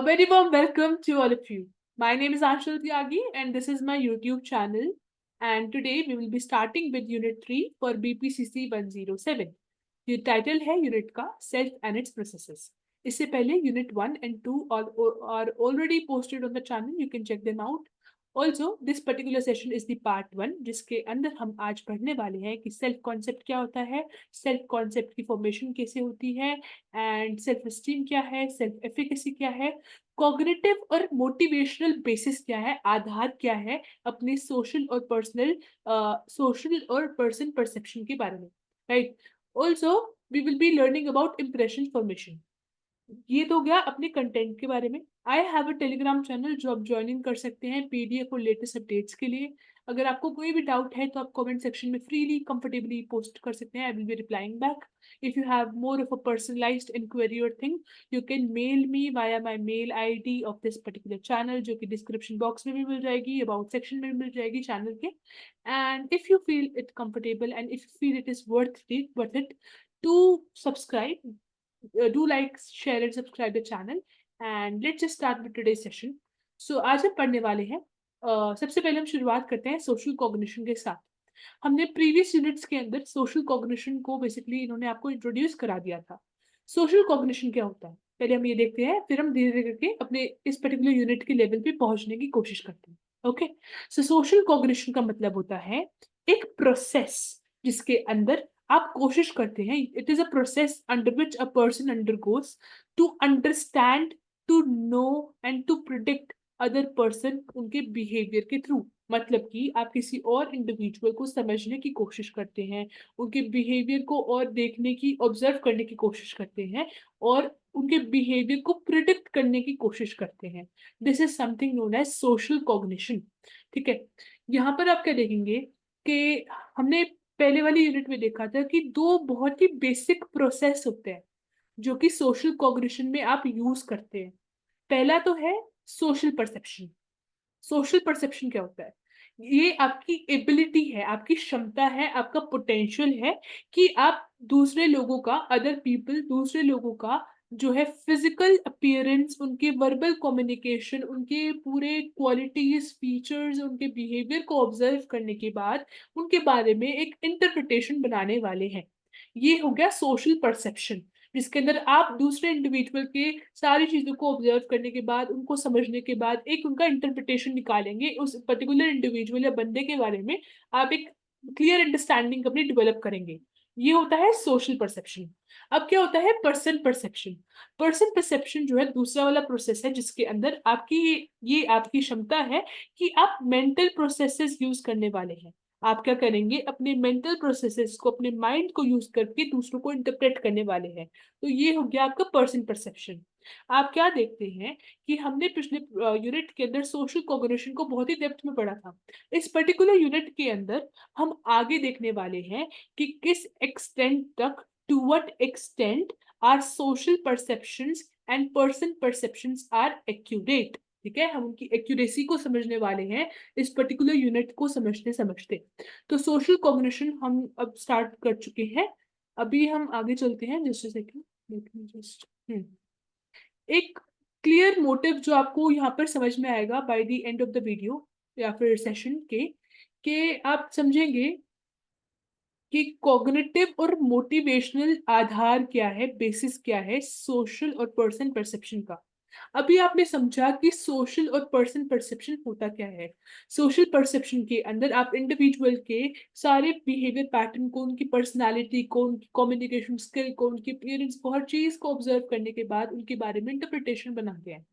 very warm welcome to all of you. My name is Anshul Tyagi and this is my YouTube channel. And today we will be starting with Unit 3 for BPCC 107. ये title है unit का self and it's processes. इससे पहले unit 1 and 2 are already posted on the channel. You can check them out. Also, this particular session is the part 1 जिसके अंदर हम आज पढ़ने वाले हैं कि सेल्फ कॉन्सेप्ट क्या होता है, सेल्फ कॉन्सेप्ट की फॉर्मेशन कैसे होती है एंड सेल्फ एस्टीम क्या है, सेल्फ एफिकेसी क्या है, कॉग्निटिव और मोटिवेशनल बेसिस क्या है, आधार क्या है अपने सोशल और पर्सन परसेप्शन के बारे में, right. Also we will be learning about impression formation. ये तो गया अपने कंटेंट के बारे में. I have a telegram channel जो आप ज्वाइन इन कर सकते हैं पीडीएफ और लेटेस्ट अपडेट्स के लिए. अगर आपको कोई भी डाउट है तो आप कमेंट सेक्शन में फ्रीली कंफर्टेबली पोस्ट कर सकते हैं. I will be replying back. If you have more of a personalised inquiry or thing, you can mail me via my mail ID of this particular channel, जो कि description box में भी मिल जाएगी, about section में भी मिल जाएगी channel के. And if you feel it comfortable and if you feel it is worth it to subscribe, do like, share and subscribe the channel. And let's just start with today's session. So आज हम पढ़ने वाले हैं, सबसे पहले हम शुरुआत करते हैं सोशल कॉग्निशन के साथ. हमने प्रीवियस यूनिट्स के अंदर सोशल कॉग्निशन को बेसिकली इन्होंने आपको इंट्रोड्यूस करा दिया था. सोशल कॉग्निशन क्या होता है पहले हम ये देखते हैं, फिर हम धीरे धीरे करके अपने इस पर्टिकुलर यूनिट के लेवल पे पहुंचने की कोशिश करते हैं. ओके, सो सोशल कॉग्निशन का मतलब होता है एक प्रोसेस जिसके अंदर आप कोशिश करते हैं. It is a process under which a person undergoes to understand, to know and to predict other person उनके बिहेवियर के थ्रू. मतलब कि आप किसी और इंडिविजुअल को समझने की कोशिश करते हैं, उनके बिहेवियर को और देखने की, ऑब्जर्व करने की कोशिश करते हैं और उनके बिहेवियर को प्रिडिक्ट करने की कोशिश करते हैं. This is something known as social cognition. ठीक है, यहाँ पर आप क्या देखेंगे कि हमने पहले वाली यूनिट में देखा था कि दो बहुत ही बेसिक प्रोसेस होते हैं जो कि सोशल कॉग्निशन में आप यूज करते हैं. पहला तो है सोशल परसेप्शन. सोशल परसेप्शन क्या होता है? ये आपकी एबिलिटी है, आपकी क्षमता है, आपका पोटेंशियल है कि आप दूसरे लोगों का, अदर पीपल, दूसरे लोगों का जो है फिजिकल अपीयरेंस, उनके वर्बल कम्युनिकेशन, उनके पूरे क्वालिटीज, फीचर्स, उनके बिहेवियर को ऑब्जर्व करने के बाद उनके बारे में एक इंटरप्रिटेशन बनाने वाले हैं. ये हो गया सोशल परसेप्शन, जिसके अंदर आप दूसरे इंडिविजुअल के सारी चीजों को ऑब्जर्व करने के बाद, उनको समझने के बाद एक उनका इंटरप्रिटेशन निकालेंगे. उस पर्टिकुलर इंडिविजुअल या बंदे के बारे में आप एक क्लियर अंडरस्टैंडिंग अपनी डेवलप करेंगे. ये होता है सोशल परसेप्शन. अब क्या होता है पर्सन परसेप्शन? पर्सन परसेप्शन जो है दूसरा वाला प्रोसेस है जिसके अंदर आपकी ये आपकी क्षमता है कि आप मेंटल प्रोसेसेस यूज करने वाले हैं. आप क्या करेंगे, अपने मेंटल प्रोसेसेस को, अपने माइंड को यूज करके दूसरों को इंटरप्रेट करने वाले हैं. तो ये हो गया आपका पर्सन परसेप्शन. आप क्या देखते हैं कि हमने पिछले यूनिट के अंदर सोशल कॉग्निशन को बहुत ही डेप्थ में पढ़ा था. इस पर्टिकुलर यूनिट के अंदर हम आगे देखने वाले हैं कि किस एक्सटेंट तक, to what extent are social perceptions and person perceptions are accurate. ठीक है, हम उनकी एक्यूरेसी को समझने वाले हैं इस पर्टिकुलर यूनिट को समझते समझते. तो सोशल कॉग्निशन हम अब स्टार्ट कर चुके हैं. अभी हम आगे चलते हैं. Just a second, let me just एक क्लियर मोटिव जो आपको यहाँ पर समझ में आएगा by the end of the video या फिर सेशन के आप समझेंगे कि कॉग्निटिव और मोटिवेशनल आधार क्या है, बेसिस क्या है सोशल और पर्सन परसेप्शन का. अभी आपने समझा कि सोशल और पर्सन परसेप्शन होता क्या है. सोशल परसेप्शन के अंदर आप इंडिविजुअल के सारे बिहेवियर पैटर्न को, उनकी पर्सनालिटी को, उनकी कम्युनिकेशन स्किल को, उनकी अपीयरेंस को, हर चीज को ऑब्जर्व करने के बाद उनके बारे में इंटरप्रिटेशन बनाते हैं.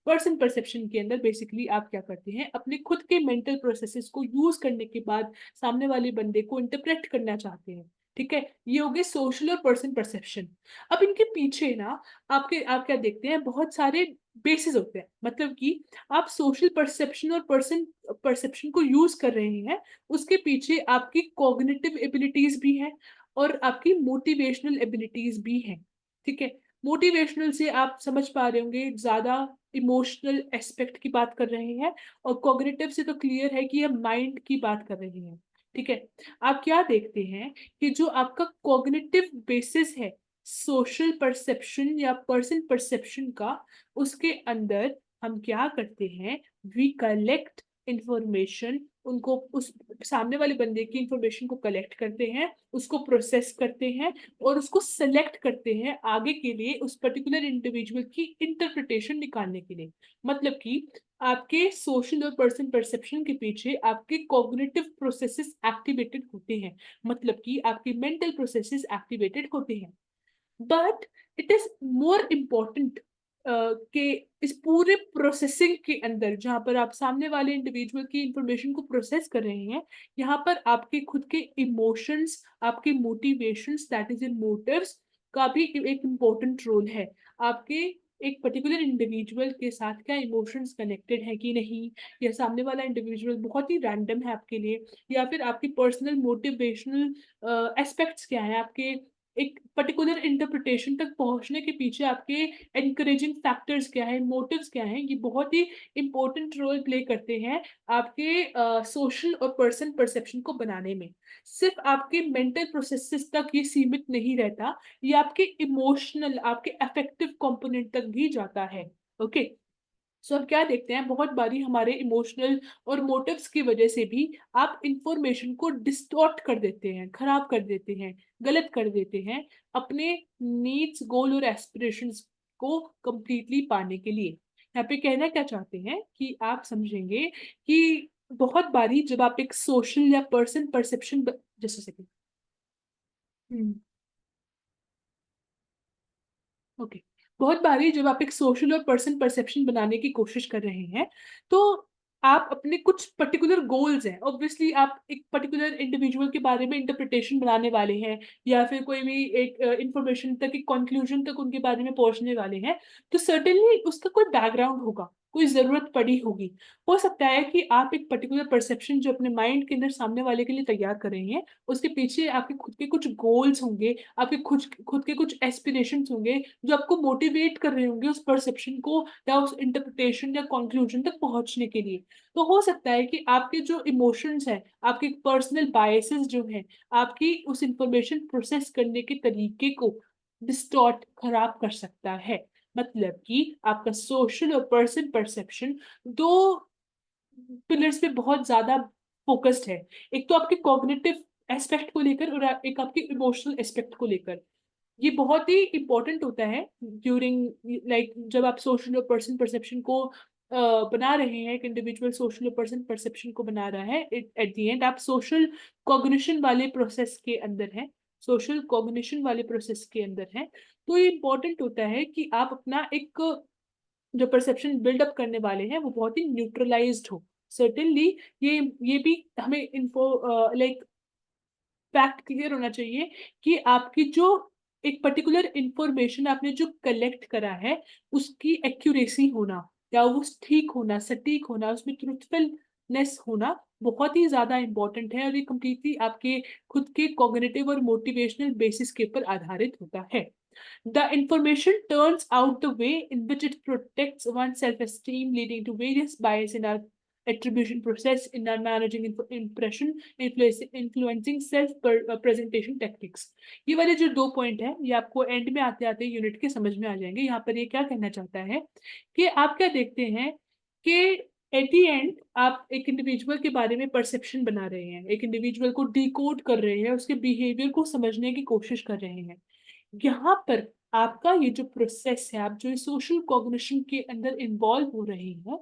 पर्सन परसेप्शन के अंदर बेसिकली आप क्या करते हैं, अपने खुद के मेंटल प्रोसेसेस को यूज करने के बाद सामने वाले बंदे को इंटरप्रेट करना चाहते हैं. ठीक है, ये हो गए सोशल और पर्सन परसेप्शन. अब इनके पीछे ना आप क्या देखते हैं, बहुत सारे बेसिस होते हैं. मतलब कि आप सोशल परसेप्शन और पर्सन परसेप्शन को यूज कर रहे हैं, उसके पीछे आपकी कॉग्निटिव एबिलिटीज भी हैं और आपकी मोटिवेशनल एबिलिटीज भी हैं. ठीक है, मोटिवेशनल से आप समझ पा रहे होंगे ज्यादा इमोशनल एस्पेक्ट की बात कर रहे हैं, और कॉग्निटिव से तो क्लियर है कि ये माइंड की बात कर रहे हैं. ठीक है, आप क्या देखते हैं कि जो आपका कॉग्निटिव बेसिस है सोशल परसेप्शन या पर्सन परसेप्शन का, उसके अंदर हम क्या करते हैं, वी कलेक्ट इंफॉर्मेशन, उनको उस सामने वाले बंदे की इंफॉर्मेशन को कलेक्ट करते हैं, उसको प्रोसेस करते हैं और उसको सेलेक्ट करते हैं आगे के लिए उस पर्टिकुलर इंडिविजुअल की इंटरप्रिटेशन निकालने के लिए। मतलब कि आपके सोशल और पर्सन परसेप्शन के पीछे आपके कॉग्निटिव प्रोसेसेस एक्टिवेटेड होते हैं, मतलब कि आपकी मेंटल प्रोसेसेस एक्टिवेटेड होते हैं। But it is more important कि इस पूरे प्रोसेसिंग के अंदर जहां पर आप सामने वाले इंडिविजुअल की इंफॉर्मेशन को प्रोसेस कर रहे हैं, यहाँ पर आपके खुद के इमोशंस, आपके motivations, that is in motives का भी एक इम्पोर्टेंट रोल है। आपके एक पर्टिकुलर इंडिविजुअल के साथ क्या इमोशंस कनेक्टेड है कि नहीं, या सामने वाला इंडिविजुअल बहुत ही रैंडम है आपके लिए, या फिर आपकी पर्सनल मोटिवेशनल एस्पेक्ट्स क्या है, आपके एक पर्टिकुलर इंटरप्रिटेशन तक पहुंचने के पीछे आपके एनकरेजिंग फैक्टर्स क्या है, मोटिव्स क्या हैं, ये बहुत ही इंपॉर्टेंट रोल प्ले करते हैं आपके सोशल और पर्सन परसेप्शन को बनाने में। सिर्फ आपके मेंटल प्रोसेसेस तक ये सीमित नहीं रहता, ये आपके इमोशनल, आपके अफेक्टिव कंपोनेंट तक भी जाता है। ओके, सो अब क्या देखते हैं, बहुत बारी हमारे इमोशनल और मोटिव्स की वजह से भी आप इंफॉर्मेशन को डिस्टॉर्ट कर देते हैं, खराब कर देते हैं, गलत कर देते हैं अपने नीड्स, गोल और एस्पिरेशंस को कंप्लीटली पाने के लिए। यहाँ पे कहना क्या चाहते हैं कि आप समझेंगे कि बहुत बारी जब आप एक सोशल या पर्सन परसेप्शन जैसे सेकंड, ओके, बहुत बारी जब आप एक सोशल और पर्सन परसेप्शन बनाने की कोशिश कर रहे हैं, तो आप अपने कुछ पर्टिकुलर गोल्स हैं, ऑब्वियसली आप एक पर्टिकुलर इंडिविजुअल के बारे में इंटरप्रिटेशन बनाने वाले हैं, या फिर कोई भी एक इंफॉर्मेशन तक, एक कंक्लूजन तक उनके बारे में पहुंचने वाले हैं, तो सर्टेनली उसका कोई बैकग्राउंड होगा, कोई जरूरत पड़ी होगी। हो सकता है कि आप एक पर्टिकुलर परसेप्शन जो अपने माइंड के अंदर सामने वाले के लिए तैयार कर रहे हैं, उसके पीछे आपके खुद के कुछ गोल्स होंगे, आपके खुद खुद के कुछ एस्पिरेशंस होंगे जो आपको मोटिवेट कर रहे होंगे उस परसेप्शन को या उस इंटरप्रिटेशन या कंक्लूजन तक पहुंचने के लिए। तो हो सकता है कि आपके जो इमोशंस हैं, आपके पर्सनल बायसेस जो हैं, आपकी उस इंफॉर्मेशन प्रोसेस करने के तरीके को डिस्टॉर्ट, खराब कर सकता है। मतलब कि आपका सोशल और पर्सन परसेप्शन दो पिलर्स पे बहुत ज्यादा फोकस्ड है। एक तो आपके कॉग्निटिव एस्पेक्ट को लेकर और एक आपके इमोशनल एस्पेक्ट को लेकर। ये बहुत ही इंपॉर्टेंट होता है ड्यूरिंग, लाइक जब आप सोशल और पर्सन परसेप्शन को बना रहे हैं, एक इंडिविजुअल सोशल और पर्सन परसेप्शन को बना रहा है, एट द एंड आप सोशल कॉग्निशन वाले प्रोसेस के अंदर हैं, सोशल कॉग्निशन वाले प्रोसेस के अंदर हैं। तो ये इंपॉर्टेंट होता है कि आप अपना एक जो परसेप्शन बिल्डअप करने वाले हैं वो बहुत ही न्यूट्रलाइज्ड हो। सर्टेनली ये भी हमें इन्फो, लाइक फैक्ट क्लियर होना चाहिए कि आपकी जो एक पर्टिकुलर इंफॉर्मेशन आपने जो कलेक्ट करा है, उसकी एक्यूरेसी होना या वो ठीक होना, सटीक होना, उसमें ट्रुथफुलनेस होना बहुत ही ज्यादा इंपॉर्टेंट है, और ये कंप्लीटली आपके खुद के कॉग्निटिव और मोटिवेशनल बेसिस के ऊपर आधारित होता है। The information turns out the way in which it protects one's self-esteem, leading to various bias in our attribution process, in our managing impression, influencing self-presentation techniques. ये वाले जो दो पॉइंट है, ये आपको एंड में आते आते यूनिट के समझ में आ जाएंगे। यहाँ पर ये क्या कहना चाहता है कि आप क्या देखते हैं कि एट दी एंड आप एक इंडिविजुअल के बारे में परसेप्शन बना रहे हैं, एक इंडिविजुअल को डिकोड कर रहे हैं, उसके बिहेवियर को समझने की कोशिश कर रहे हैं। यहाँ पर आपका ये जो प्रोसेस है, आप जो सोशल कॉग्निशन के अंदर इन्वॉल्व हो रहे हैं,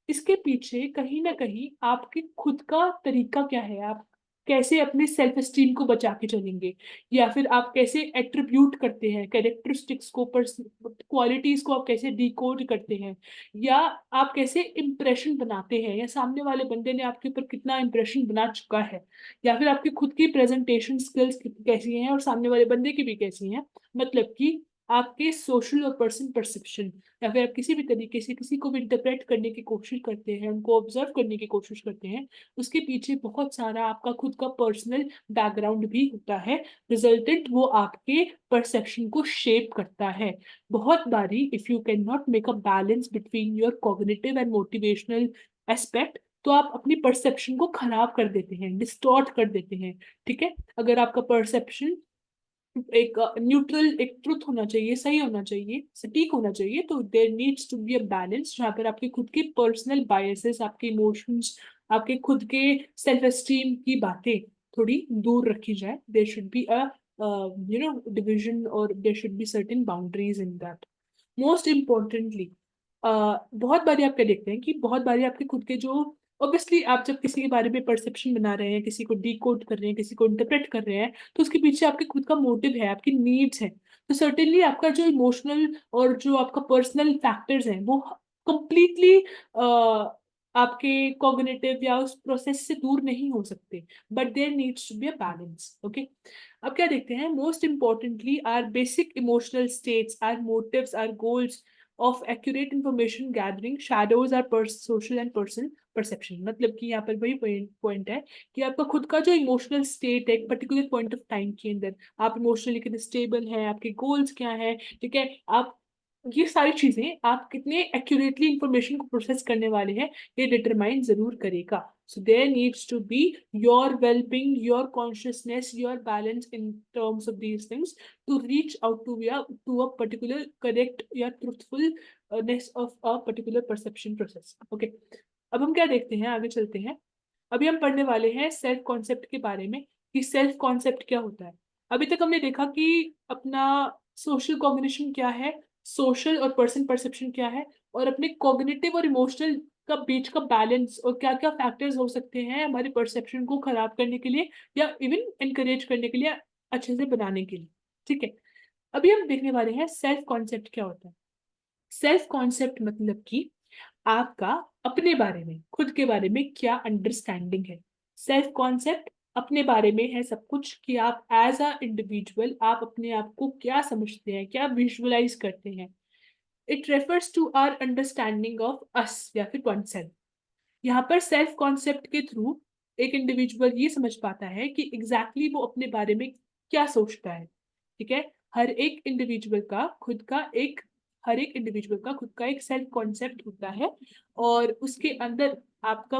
इसके पीछे कहीं ना कहीं आपके खुद का तरीका क्या है, आप कैसे अपने सेल्फ एस्टीम को बचा के चलेंगे, या फिर आप कैसे एट्रीब्यूट करते हैं कैरेक्टरिस्टिक्स को, क्वालिटीज को आप कैसे डिकोड करते हैं, या आप कैसे इंप्रेशन बनाते हैं, या सामने वाले बंदे ने आपके ऊपर कितना इंप्रेशन बना चुका है, या फिर आपकी खुद की प्रेजेंटेशन स्किल्स कैसी हैं और सामने वाले बंदे की भी कैसी हैं। मतलब कि आपके सोशल और पर्सन परसेप्शन, या फिर आप किसी भी तरीके से किसी को भी इंटरप्रेट करने की कोशिश करते हैं, उनको ऑब्जर्व करने की कोशिश करते हैं, उसके पीछे बहुत सारा आपका खुद का पर्सनल बैकग्राउंड भी होता है। रिजल्टेंट वो आपके परसेप्शन को शेप करता है। बहुत बारी if you can not make a balance between your cognitive and motivational aspect, तो आप अपनी परसेप्शन को खराब कर देते हैं, डिस्टॉर्ट कर देते हैं। ठीक है, अगर आपका परसेप्शन एक न्यूट्रल, एक ट्रुथ होना चाहिए, सही होना चाहिए, सटीक होना चाहिए। तो there needs to be a balance, जहाँ पर आपके खुद के पर्सनल बायसेस, आपके इमोशंस, आपके खुद के सेल्फ एस्टीम की बातें थोड़ी दूर रखी जाए। There should be a division, और there should be certain boundaries in that. Most importantly, बहुत बारी आप क्या देखते हैं कि बहुत बारी आपके खुद के जो, ऑब्वियसली आप जब किसी के बारे में परसेप्शन बना रहे हैं, किसी को डिकोड कर रहे हैं, किसी को इंटरप्रेट कर रहे हैं, तो उसके पीछे आपके खुद का मोटिव है, आपकी नीड्स है। तो सर्टेनली आपका जो इमोशनल और जो आपका पर्सनल फैक्टर्स हैं वो कंप्लीटली आपके कॉग्निटिव या उस प्रोसेस से दूर नहीं हो सकते, but there needs to be a balance. Okay, अब क्या देखते हैं, most importantly our basic emotional states, our motives, our goals of accurate information gathering shadows are social and personal perception। मतलब कि यहाँ पर वही पॉइंट है कि आपका खुद का जो इमोशनल स्टेट है एक पर्टिकुलर पॉइंट ऑफ टाइम के अंदर, आप इमोशनली कितने स्टेबल हैं, आपके गोल्स क्या हैं, ठीक है, आप ये सारी चीजें आप कितने एक्यूरेटली इंफॉर्मेशन को प्रोसेस करने वाले हैं, ये डिटरमाइन जरूर करेगा। So there needs to be your well-being, your consciousness, your balance in terms of these things to reach out to a particular correct या truthfulness of a particular perception process। Okay, अब हम क्या देखते हैं, आगे चलते हैं। अभी हम पढ़ने वाले हैं सेल्फ कॉन्सेप्ट के बारे में, कि सेल्फ कॉन्सेप्ट क्या होता है। अभी तक हमने देखा कि अपना सोशल कॉग्निशन क्या है, सोशल और पर्सन परसेप्शन क्या है, और अपने कॉग्निटिव और इमोशनल का बीच का बैलेंस, और क्या क्या फैक्टर्स हो सकते हैं हमारे परसेप्शन को खराब करने के लिए या इवन इनकरेज करने के लिए, अच्छे से बनाने के लिए। ठीक है, अभी हम देखने वाले हैं सेल्फ कॉन्सेप्ट क्या होता है। सेल्फ कॉन्सेप्ट मतलब कि आपका अपने बारे में, खुद के बारे में क्या अंडरस्टैंडिंग है। सेल्फ कॉन्सेप्ट अपने बारे में है सब कुछ, कि आप एज अ इंडिविजुअल आप अपने आप को क्या समझते हैं, क्या विजुअलाइज करते हैं। It refers to our understanding of us या फिर वन सेल्फ। यहाँ पर सेल्फ कॉन्सेप्ट के थ्रू एक इंडिविजुअल ये समझ पाता है कि एग्जैक्टली वो अपने बारे में क्या सोचता है। ठीक है, हर एक इंडिविजुअल का खुद का एक हर एक इंडिविजुअल का खुद का एक सेल्फ कॉन्सेप्ट होता है, और उसके अंदर आपका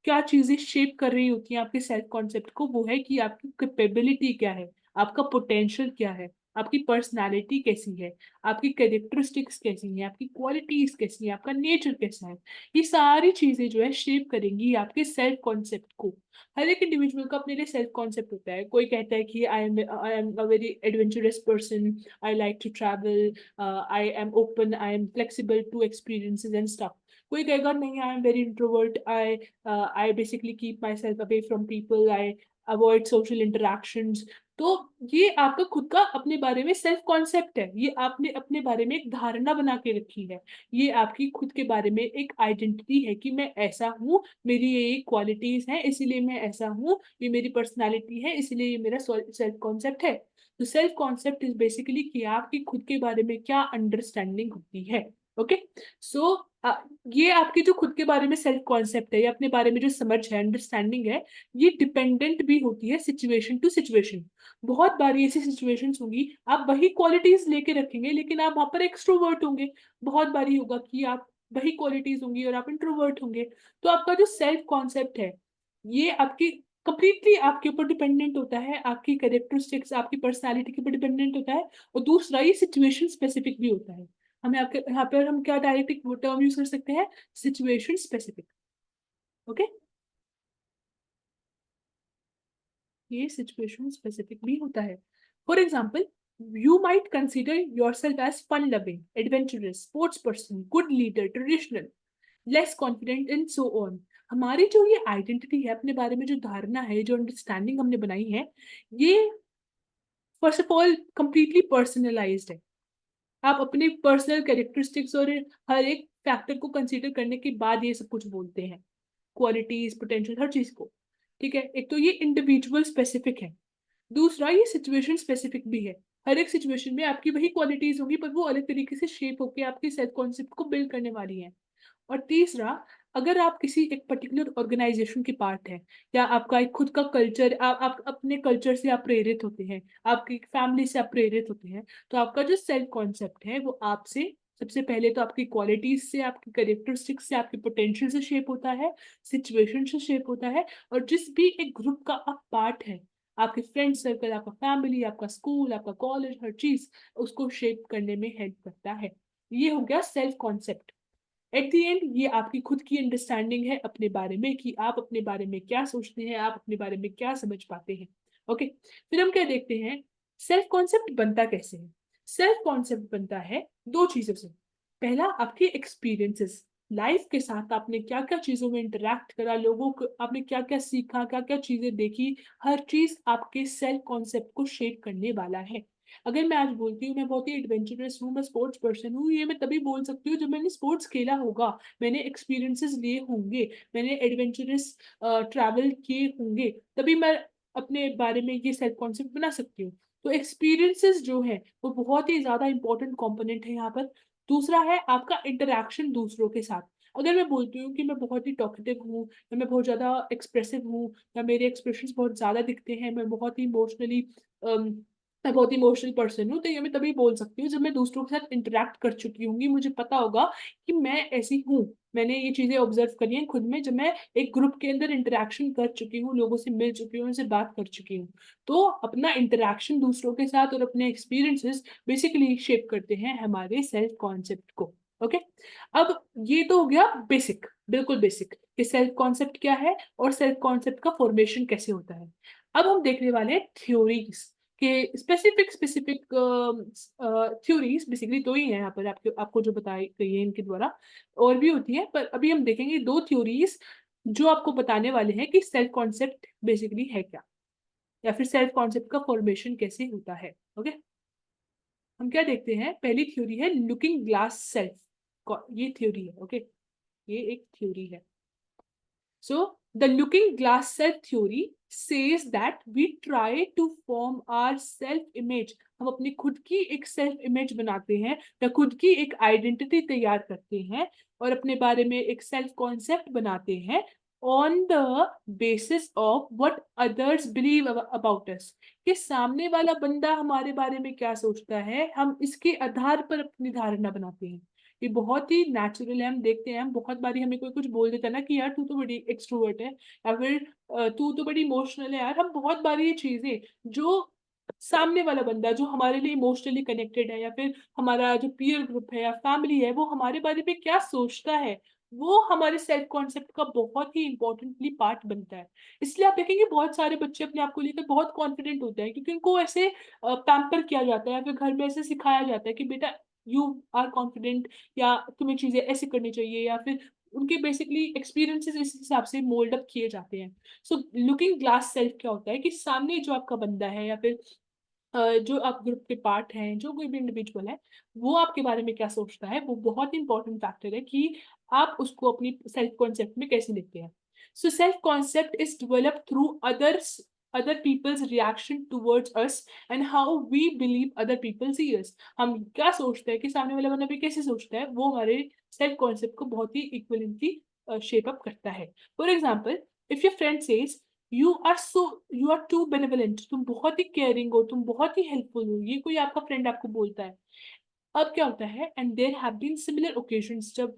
क्या चीजें शेप कर रही होती हैं आपके सेल्फ कॉन्सेप्ट को, वो है कि आपकी कैपेबिलिटी क्या है, आपका पोटेंशियल क्या है, आपकी पर्सनालिटी कैसी है, आपकी कैरेक्टरिस्टिक्स कैसी हैं, आपकी क्वालिटीज कैसी हैं, आपका नेचर कैसा है। ये सारी चीजें जो है शेप करेंगी आपके सेल्फ कॉन्सेप्ट को। हर एक इंडिविजुअल का अपने लिए सेल्फ कॉन्सेप्ट होता है। कोई कहता है कि I am a very adventurous person, I like to travel, I am open, I am flexible to experiences and stuff. कोई कहेगा नहीं, I am very introvert, I basically keep myself away from people, I avoid social interactions. तो ये आपका खुद का अपने बारे में सेल्फ कॉन्सेप्ट है, ये आपने अपने बारे में एक धारणा बना के रखी है, ये आपकी खुद के बारे में एक आइडेंटिटी है कि मैं ऐसा हूँ, मेरी ये क्वालिटीज हैं इसीलिए मैं ऐसा हूँ, ये मेरी पर्सनालिटी है इसीलिए ये मेरा सेल्फ कॉन्सेप्ट है। तो सेल्फ कॉन्सेप्ट इज बेसिकली कि आपकी खुद के बारे में क्या अंडरस्टैंडिंग होती है। ओके, सो ये आपकी जो खुद के बारे में सेल्फ कॉन्सेप्ट है या अपने बारे में जो समझ है, अंडरस्टैंडिंग है, ये डिपेंडेंट भी होती है सिचुएशन टू सिचुएशन। बहुत बारी ऐसी सिचुएशंस होंगी आप वही क्वालिटीज लेके रखेंगे लेकिन आप वहां पर एक्सट्रोवर्ट होंगे। बहुत बारी होगा कि आप वही क्वालिटीज होंगी और आप इंट्रोवर्ट होंगे। तो आपका जो सेल्फ कॉन्सेप्ट है ये आपकी कंप्लीटली आपके ऊपर डिपेंडेंट होता है, आपकी कैरेक्टरिस्टिक्स, आपकी पर्सनालिटी के ऊपर डिपेंडेंट होता है। और दूसरा ये सिचुएशन स्पेसिफिक भी होता है। हमें आपके यहाँ पर हम क्या डायरेक्ट एक टर्म यूज कर सकते हैं, सिचुएशन स्पेसिफिक। ओके, ये सिचुएशन स्पेसिफिक भी होता है। For example, you might consider yourself as fun loving, adventurous, sports person, good leader, traditional, less confident and so on। हमारी जो ये आइडेंटिटी है, अपने बारे में जो धारणा है, जो अंडरस्टैंडिंग हमने बनाई है, ये first of all completely personalised है। आप अपने पर्सनल कैरेक्टरिस्टिक्स और हर एक फैक्टर को कंसीडर करने के बाद ये सब कुछ बोलते हैं, क्वालिटीज, पोटेंशियल, हर चीज को। ठीक है, एक तो ये इंडिविजुअल स्पेसिफिक है, दूसरा ये सिचुएशन स्पेसिफिक भी है। हर एक सिचुएशन में आपकी वही क्वालिटीज होंगी पर वो अलग तरीके से शेप होकर आपके सेल्फ कॉन्सेप्ट को बिल्ड करने वाली हैं। और तीसरा, अगर आप किसी एक पर्टिकुलर ऑर्गेनाइजेशन के पार्ट हैं, या आपका एक खुद का कल्चर, आप अपने कल्चर से आप प्रेरित होते हैं, आपकी फैमिली से आप प्रेरित होते हैं, तो आपका जो सेल्फ कॉन्सेप्ट है वो आपसे सबसे पहले तो आपकी क्वालिटीज से, आपकी कैरेक्टरिस्टिक्स से, आपके पोटेंशियल से शेप होता है, सिचुएशन से शेप होता है, और जिस भी एक ग्रुप का आप पार्ट है, आपके फ्रेंड सर्कल, आपका फैमिली, आपका स्कूल, आपका कॉलेज, हर चीज़ उसको शेप करने में हेल्प करता है। ये हो गया self concept. At the end ये आपकी खुद की अंडरस्टैंडिंग है अपने बारे में कि आप अपने बारे में क्या सोचते हैं, आप अपने बारे में क्या समझ पाते हैं। ओके, फिर हम क्या देखते हैं, सेल्फ कॉन्सेप्ट बनता कैसे है। सेल्फ कॉन्सेप्ट बनता है दो चीजों से। पहला, आपके एक्सपीरियंसेस, लाइफ के साथ आपने क्या क्या चीजों में इंटरेक्ट करा, लोगों को आपने क्या क्या सीखा, क्या क्या चीजें देखी, हर चीज आपके सेल्फ कॉन्सेप्ट को शेप करने वाला है। अगर मैं आज बोलती हूँ मैं बहुत ही एडवेंचरस हूँ, मैं स्पोर्ट्स पर्सन हूँ, ये मैं तभी बोल सकती हूँ जब मैंने स्पोर्ट्स खेला होगा, मैंने एक्सपीरियंसेस लिए होंगे, मैंने एडवेंचरस ट्रैवल किए होंगे, तभी मैं अपने बारे में ये सेल्फ कॉन्सेप्ट बना सकती हूँ। तो एक्सपीरियंसेस जो है वो बहुत ही ज्यादा इंपॉर्टेंट कंपोनेंट है यहाँ पर। दूसरा है आपका इंटरेक्शन दूसरों के साथ। अगर मैं बोलती हूँ कि मैं बहुत ही टॉकेटिव हूँ, या मैं बहुत ज्यादा एक्सप्रेसिव हूँ, या मेरे एक्सप्रेशंस बहुत ज्यादा दिखते हैं, मैं बहुत ही इमोशनली मैं बहुत इमोशनल पर्सन हूँ, तो ये मैं तभी बोल सकती हूँ जब मैं दूसरों के साथ इंटरेक्ट कर चुकी होंगी, मुझे पता होगा कि मैं ऐसी हूँ। मैंने ये चीजें ऑब्जर्व करी हैं खुद में, जब मैं एक ग्रुप के अंदर इंटरेक्शन कर चुकी हूँ, लोगों से मिल चुकी हूँ, उनसे बात कर चुकी हूँ। तो अपना इंटरेक्शन दूसरों के साथ और अपने एक्सपीरियंसेस बेसिकली शेप करते हैं हमारे सेल्फ कॉन्सेप्ट को। ओके, अब ये तो हो गया बेसिक, बिल्कुल बेसिक, कि सेल्फ कॉन्सेप्ट क्या है और सेल्फ कॉन्सेप्ट का फॉर्मेशन कैसे होता है। अब हम देखने वाले हैं थ्योरीज के स्पेसिफिक स्पेसिफिक थ्योरीज। बेसिकली दो ही हैं यहाँ पर आपको आपको जो बताई गई है इनके द्वारा, और भी होती है, पर अभी हम देखेंगे दो थ्योरीज जो आपको बताने वाले हैं कि सेल्फ कॉन्सेप्ट बेसिकली है क्या, या फिर सेल्फ कॉन्सेप्ट का फॉर्मेशन कैसे होता है। ओके, हम क्या देखते हैं, पहली थ्योरी है लुकिंग ग्लास सेल्फ। ये थ्योरी है। ओके, ये एक थ्योरी है। So, the looking glass self theory says that we try to form our self image. हम अपनी खुद की एक सेल्फ इमेज बनाते हैं, या खुद की एक आइडेंटिटी तैयार करते हैं, और अपने बारे में एक सेल्फ कॉन्सेप्ट बनाते हैं on the basis of what others believe about us. कि सामने वाला बंदा हमारे बारे में क्या सोचता है, हम इसके आधार पर अपनी धारणा बनाते हैं। ये बहुत ही नेचुरल है। हम देखते हैं, हम बहुत बारी हमें कोई कुछ बोल देता है ना कि यार तू तो बड़ी एक्सट्रोवर्ट है, या फिर तू तो बड़ी इमोशनल है यार। हम बहुत बारी ये चीजें जो सामने वाला बंदा जो हमारे लिए इमोशनली कनेक्टेड है, या फिर हमारा जो पीयर ग्रुप है या फैमिली है, वो हमारे बारे में क्या सोचता है, वो हमारे सेल्फ कॉन्सेप्ट का बहुत ही इंपॉर्टेंटली पार्ट बनता है। इसलिए आप देखेंगे बहुत सारे बच्चे अपने आप को लेकर बहुत कॉन्फिडेंट होते हैं, क्योंकि उनको ऐसे पैम्पर किया जाता है, या फिर घर में ऐसे सिखाया जाता है कि बेटा यू आर कॉन्फिडेंट, या तुम्हें चीजें ऐसे करनी चाहिए, या फिर उनके बेसिकली एक्सपीरियंसेस इस हिसाब से मोल्ड अप किए जाते हैं। सो लुकिंग ग्लास सेल्फ क्या होता है कि सामने जो आपका बंदा है, या फिर जो आप ग्रुप के पार्ट हैं, जो कोई भी इंडिविजुअल है, वो आपके बारे में क्या सोचता है, वो बहुत इंपॉर्टेंट फैक्टर है कि आप उसको अपनी सेल्फ कॉन्सेप्ट में कैसे लेते हैं। So self concept is developed through other people's reaction towards us and how we believe other people see us। हम क्या सोचते हैं कि सामने वाला बंदा भी कैसे सोचता है, वो हमारे सेल्फ कॉन्सेप्ट को बहुत ही इक्वलेंटली शेप अप करता है। For example, if your friend says you are too benevolent, तुम बहुत ही केयरिंग हो, तुम बहुत ही हेल्पफुल हो, ये कोई आपका फ्रेंड आपको बोलता है। अब क्या होता है, and there have been similar occasions जब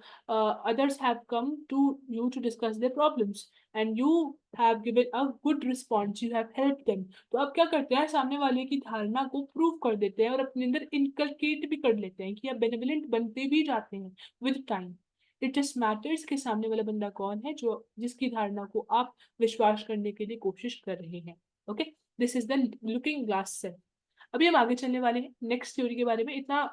others have come to you to discuss their problems and you have given a good response, you have helped them। तो अब क्या करते हैं, सामने वाले की धारणा को प्रूव कर देते हैं और अपने अंदर इनकलकेट भी कर लेते हैं कि आप बेनिवलेंट बनते भी जाते हैं with time. It just matters कि सामने वाला बंदा कौन है जो जिसकी धारणा को आप विश्वास करने के लिए कोशिश कर रहे हैं। Okay, this is the looking glass self. अभी हम आगे चलने वाले हैं नेक्स्ट थ्योरी के बारे में। इतना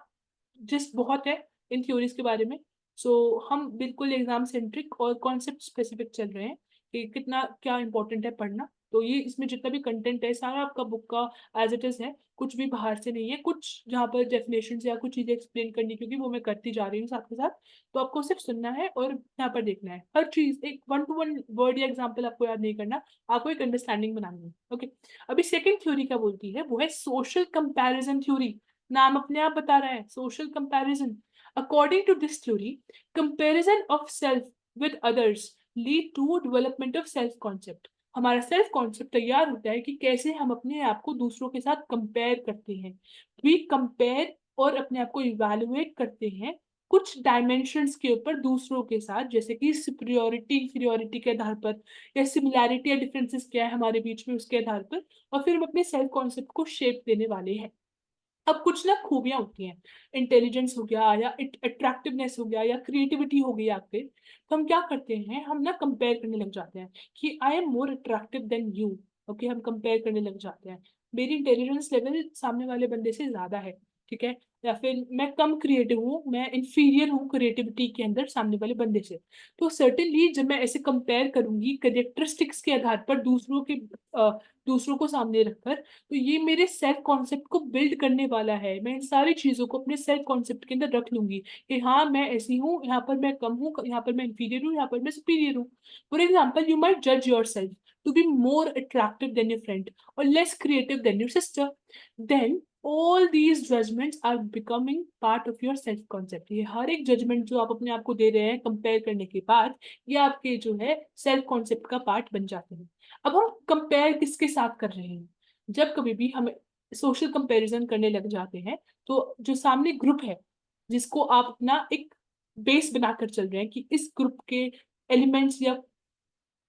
जिस्ट बहुत है इन थ्योरीज के बारे में। सो हम बिल्कुल एग्जाम सेंट्रिक और कॉन्सेप्ट स्पेसिफिक चल रहे हैं कि कितना क्या इंपॉर्टेंट है पढ़ना। तो ये इसमें जितना भी कंटेंट है सारा आपका बुक का एज इट इज है, कुछ भी बाहर से नहीं है। कुछ जहाँ पर डेफिनेशन या कुछ चीजें एक्सप्लेन करनी, क्योंकि वो मैं करती जा रही हूँ साथ के साथ, तो आपको सिर्फ सुनना है और यहाँ पर देखना है। हर चीज एक 1 to 1 वर्ड या एग्जाम्पल आपको याद नहीं करना, आपको एक अंडरस्टैंडिंग बनानी है। ओके, अभी सेकेंड थ्योरी क्या बोलती है, वो है सोशल कंपैरिजन थ्योरी। नाम अपने आप बता रहा है, social comparison. According to this theory, comparison of self with others lead to development of self concept. हमारा सेल्फ कॉन्सेप्ट तैयार होता है कि कैसे हम अपने आप को दूसरों के साथ कंपेयर करते हैं। वी कंपेयर और अपने आप को इवैल्यूएट करते हैं कुछ डायमेंशंस के ऊपर दूसरों के साथ, जैसे कि सुपीरियोरिटी इंफीरियोरिटी के आधार पर, या सिमिलैरिटी या डिफरेंसेस क्या है हमारे बीच में उसके आधार पर, और फिर हम अपने सेल्फ कॉन्सेप्ट को शेप देने वाले हैं। अब कुछ ना खूबियां होती हैं, इंटेलिजेंस हो गया या अट्रैक्टिवनेस हो गया या क्रिएटिविटी हो गई आपके, तो हम क्या करते हैं, हम ना कंपेयर करने लग जाते हैं कि I am more attractive than you. Okay, हम कंपेयर करने लग जाते हैं, मेरी इंटेलिजेंस लेवल सामने वाले बंदे से ज्यादा है, ठीक है, या फिर मैं कम क्रिएटिव हूँ, मैं इंफीरियर हूँ क्रिएटिविटी के अंदर सामने वाले बंदे से। तो सर्टेनली जब मैं ऐसे कंपेयर करूंगी करेक्टरिस्टिक्स के आधार पर दूसरों को सामने रखकर, तो ये मेरे सेल्फ कॉन्सेप्ट को बिल्ड करने वाला है। मैं इन सारी चीजों को अपने सेल्फ कॉन्सेप्ट के अंदर रख लूंगी कि हाँ मैं ऐसी हूँ, यहाँ पर मैं कम हूँ, यहाँ पर मैं इंफीरियर हूँ, यहाँ पर मैं सुपीरियर हूँ। फॉर एग्जाम्पल, यू माइट जज yourself to be more attractive than your friend और less creative than your sister. Then all these judgments are becoming part of your self concept। ये हर एक judgement जो आप अपने आप को दे रहे हैं कंपेयर करने के बाद, ये आपके जो है सेल्फ कॉन्सेप्ट का पार्ट बन जाते हैं। अब हम कंपेयर किसके साथ कर रहे हैं, जब कभी भी हम सोशल कंपैरिजन करने लग जाते हैं, तो जो सामने ग्रुप है जिसको आप अपना एक बेस बनाकर चल रहे हैं कि इस ग्रुप के एलिमेंट्स या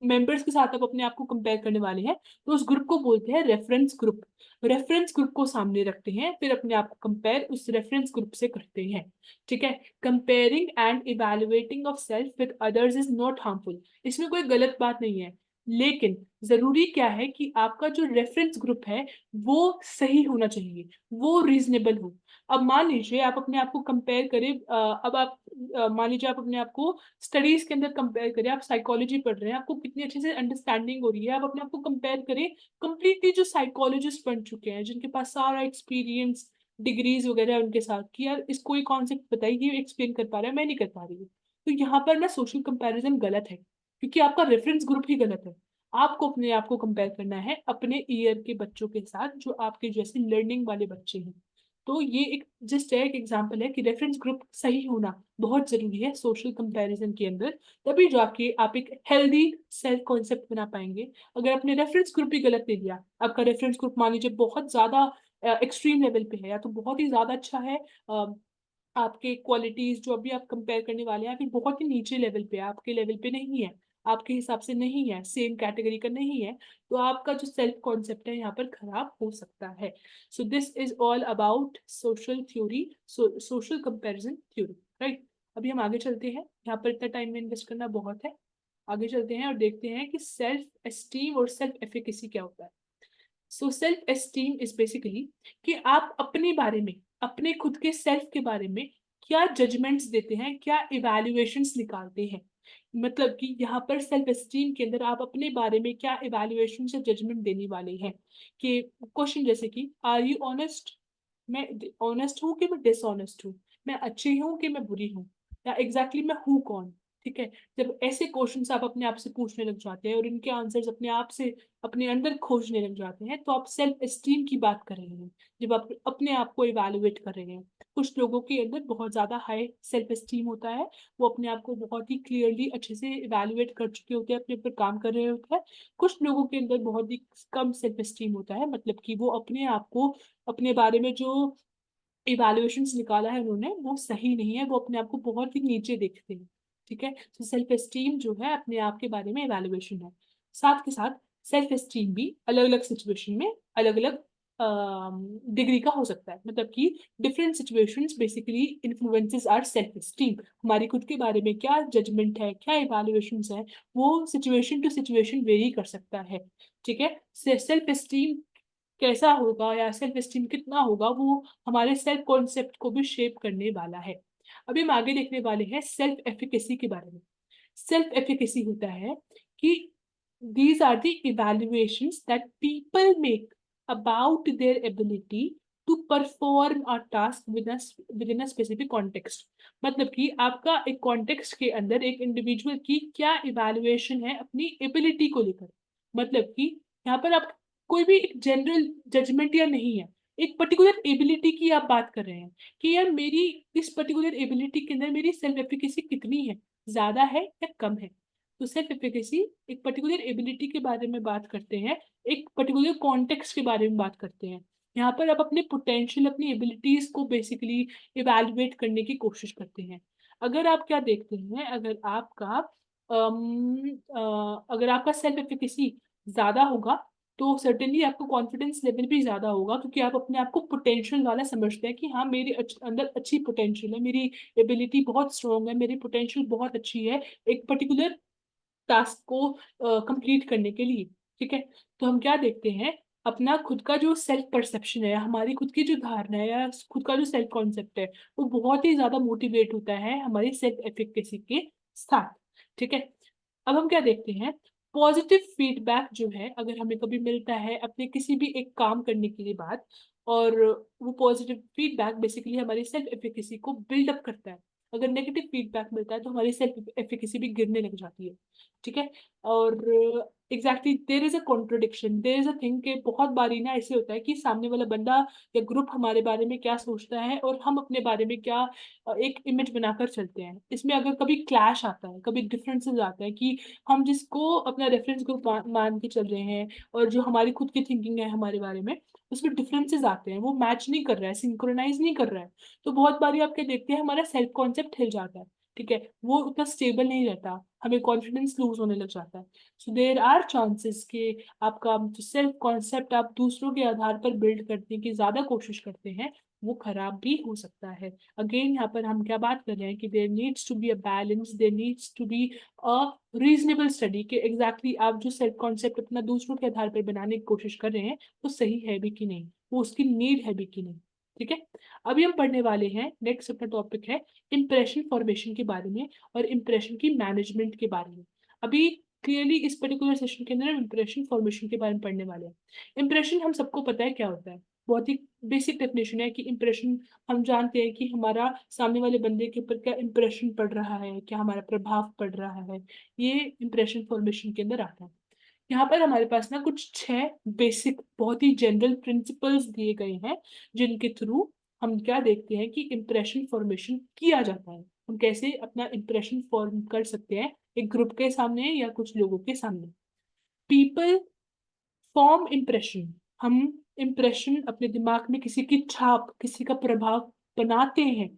मेंबर्स के साथ आप अपने आप को कंपेयर करने वाले हैं, तो उस ग्रुप को बोलते हैं रेफरेंस ग्रुप। रेफरेंस ग्रुप को सामने रखते हैं, फिर अपने आप को कंपेयर उस रेफरेंस ग्रुप से करते हैं, ठीक है। Comparing and evaluating of self with others is not harmful, इसमें कोई गलत बात नहीं है, लेकिन जरूरी क्या है कि आपका जो रेफरेंस ग्रुप है वो सही होना चाहिए, वो रीजनेबल हो। अब मान लीजिए आप अपने आप को कंपेयर करें, अब आप मान लीजिए आप अपने आप को स्टडीज के अंदर कंपेयर करें, आप साइकोलॉजी पढ़ रहे हैं, आपको कितनी अच्छे से अंडरस्टैंडिंग हो रही है, आप अपने आप को कंपेयर करें कंप्लीटली जो साइकोलॉजिस्ट बन चुके हैं, जिनके पास सारा एक्सपीरियंस डिग्रीज वगैरह है उनके साथ, कि यार इसको ये कॉन्सेप्ट बताइए, एक्सप्लेन कर पा रहा है, मैं नहीं कर पा रही हूँ। तो यहाँ पर ना सोशल कंपैरिजन गलत है, क्योंकि आपका रेफरेंस ग्रुप ही गलत है। आपको अपने आप को कंपेयर करना है अपने ईयर के बच्चों के साथ जो आपके जैसे लर्निंग वाले बच्चे हैं। तो ये एक जस्ट एक एग्जांपल है कि रेफरेंस ग्रुप सही होना बहुत जरूरी है सोशल कंपैरिजन के अंदर, तभी जाके आप एक हेल्दी सेल्फ कॉन्सेप्ट बना पाएंगे। अगर आपने रेफरेंस ग्रुप ही गलत ले लिया, आपका रेफरेंस ग्रुप मान लीजिए बहुत ज्यादा एक्सट्रीम लेवल पे है, या तो बहुत ही ज्यादा अच्छा है, आपके क्वालिटीज जो अभी आप कंपेयर करने वाले हैं, फिर बहुत ही नीचे लेवल पे है, आपके लेवल पे नहीं है, आपके हिसाब से नहीं है, सेम कैटेगरी का नहीं है, तो आपका जो सेल्फ कॉन्सेप्ट है यहाँ पर खराब हो सकता है। So this is all about social theory, social comparison theory, right. अभी हम आगे चलते हैं, यहाँ पर इतना टाइम में इन्वेस्ट करना बहुत है। आगे चलते हैं और देखते हैं कि सेल्फ एस्टीम और सेल्फ एफिकेसी क्या होता है। So self esteem is basically कि आप अपने बारे में, अपने खुद के सेल्फ के बारे में क्या जजमेंट्स देते हैं, क्या इवैल्यूएशंस निकालते हैं। मतलब कि यहाँ पर सेल्फ एस्टीम के अंदर आप अपने बारे में क्या इवैल्यूएशन से जजमेंट देने वाले हैं, कि क्वेश्चन जैसे कि आर यू ऑनेस्ट, मैं ऑनेस्ट हूँ कि मैं डिसऑनेस्ट हूँ, मैं अच्छी हूँ कि मैं बुरी हूँ, या एग्जैक्टली मैं हूँ कौन, ठीक है। जब ऐसे क्वेश्चंस आप अपने आप से पूछने लग जाते हैं और इनके आंसर्स अपने आप से अपने अंदर खोजने लग जाते हैं, तो आप सेल्फ एस्टीम की बात कर रहे हैं, जब आप अपने आप को इवैल्यूएट कर रहे हैं। कुछ लोगों के अंदर बहुत ज्यादा हाई सेल्फ एस्टीम होता है, वो अपने आप को बहुत ही क्लियरली अच्छे से इवैल्यूएट कर चुके होते हैं, अपने ऊपर काम कर रहे होते हैं। कुछ लोगों के अंदर बहुत ही कम सेल्फ एस्टीम होता है, मतलब कि वो अपने आप को, अपने बारे में जो इवैल्यूएशंस निकाला है उन्होंने वो सही नहीं है, वो अपने आप को बहुत ही नीचे देखते हैं, ठीक है। तो सेल्फ एस्टीम जो है अपने आप के बारे में इवैल्यूएशन है। साथ के साथ सेल्फ एस्टीम भी अलग अलग सिचुएशन में अलग अलग डिग्री का हो सकता है, मतलब कि different situations basically influences our self esteem. हमारी खुद के बारे में क्या जजमेंट है, क्या इवैल्यूएशंस है, वो सिचुएशन टू सिचुएशन वेरी कर सकता है, ठीक है। सेल्फ एस्टीम कैसा होगा या सेल्फ एस्टीम कितना होगा, वो हमारे सेल्फ कॉन्सेप्ट को भी शेप करने वाला है। अभी हम आगे देखने वाले हैं सेल्फ एफिकेसी के बारे में। सेल्फ एफिकेसी होता है कि these are the evaluations that people make about their ability to perform a task within a specific context। मतलब कि आपका एक कॉन्टेक्स्ट के अंदर एक इंडिविजुअल की क्या इवैल्यूएशन है अपनी एबिलिटी को लेकर। मतलब कि यहाँ पर आप कोई भी एक जनरल जजमेंट या नहीं है, एक पर्टिकुलर एबिलिटी की आप बात कर रहे हैं कि यार मेरी इस पर्टिकुलर एबिलिटी के अंदर मेरी सेल्फ एफिकेसी कितनी है, ज्यादा है या कम है। तो सेल्फ एफिकेसी एक पर्टिकुलर एबिलिटी के बारे में बात करते हैं, एक पर्टिकुलर कॉन्टेक्स्ट के बारे में बात करते हैं। यहाँ पर आप अपने पोटेंशियल, अपनी एबिलिटीज को बेसिकली इवैल्यूएट करने की कोशिश करते हैं। अगर आप क्या देखते हैं, अगर आपका सेल्फ एफिकेसी ज़्यादा होगा, तो सर्टेनली आपका कॉन्फिडेंस लेवल भी ज़्यादा होगा, क्योंकि आप अपने आप को पोटेंशियल वाला समझते हैं कि हाँ, मेरे अंदर अच्छी पोटेंशियल है, मेरी एबिलिटी बहुत स्ट्रॉन्ग है, मेरी पोटेंशियल बहुत अच्छी है एक पर्टिकुलर टास्क को कंप्लीट करने के लिए, ठीक है? तो हम क्या देखते हैं, अपना खुद का जो सेल्फ परसेप्शन है, हमारी खुद की जो धारणा है या खुद का जो सेल्फ कॉन्सेप्ट है, वो बहुत ही ज़्यादा मोटिवेट होता है हमारी सेल्फ एफिकेसी के साथ, ठीक है? अब हम क्या देखते हैं, पॉजिटिव फीडबैक जो है, अगर हमें कभी मिलता है अपने किसी भी एक काम करने के बाद, और वो पॉजिटिव फीडबैक बेसिकली हमारी सेल्फ एफिकेसी को बिल्डअप करता है। अगर नेगेटिव फीडबैक मिलता है तो हमारी सेल्फ एफिकेसी भी गिरने लग जाती है, ठीक है? और exactly there is a contradiction, there is a thing कि बहुत बारी ना ऐसे होता है कि सामने वाला बंदा या ग्रुप हमारे बारे में क्या सोचता है और हम अपने बारे में क्या एक इमेज बनाकर चलते हैं। इसमें अगर कभी क्लैश आता है, कभी डिफरेंसेस आता है कि हम जिसको अपना रेफरेंस ग्रुप मान के चल रहे हैं और जो हमारी खुद की थिंकिंग है हमारे बारे में, उसमें डिफरेंसेस आते हैं, वो मैच नहीं कर रहा है, सिंक्रोनाइज नहीं कर रहा है, तो बहुत बारी आप क्या देखते हैं, हमारा सेल्फ कॉन्सेप्ट हिल जाता है, ठीक है? वो उतना स्टेबल नहीं रहता, हमें कॉन्फिडेंस लूज होने लग जाता है। सो देर आर चांसेस कि आपका जो सेल्फ कॉन्सेप्ट आप दूसरों के आधार पर बिल्ड करने की ज्यादा कोशिश करते हैं, वो खराब भी हो सकता है। अगेन यहाँ पर हम क्या बात कर रहे हैं कि there needs to be a balance, there needs to be a reasonable study कि एग्जैक्टली आप जो सेल्फ कॉन्सेप्ट अपना दूसरों के आधार पर बनाने की कोशिश कर रहे हैं, वो सही है भी कि नहीं, वो उसकी नीड है भी कि नहीं, ठीक है? अभी हम पढ़ने वाले हैं, नेक्स्ट अपना टॉपिक है इंप्रेशन फॉर्मेशन के बारे में और इंप्रेशन की मैनेजमेंट के बारे में। अभी क्लियरली इस पर्टिकुलर सेशन के अंदर हम इंप्रेशन फॉर्मेशन के बारे में पढ़ने वाले हैं। इंप्रेशन हम सबको पता है क्या होता है, बहुत ही बेसिक डेफिनेशन है कि इंप्रेशन, हम जानते हैं कि हमारा सामने वाले बंदे के ऊपर क्या इंप्रेशन पड़ रहा है, क्या हमारा प्रभाव पड़ रहा है, ये इंप्रेशन फॉर्मेशन के अंदर आता है। यहाँ पर हमारे पास ना कुछ 6 बेसिक बहुत ही जनरल प्रिंसिपल्स दिए गए हैं, जिनके थ्रू हम क्या देखते हैं कि इंप्रेशन फॉर्मेशन किया जाता है, हम कैसे अपना इंप्रेशन फॉर्म कर सकते हैं एक ग्रुप के सामने या कुछ लोगों के सामने। पीपल फॉर्म इम्प्रेशन, हम इम्प्रेशन अपने दिमाग में किसी की छाप, किसी का प्रभाव बनाते हैं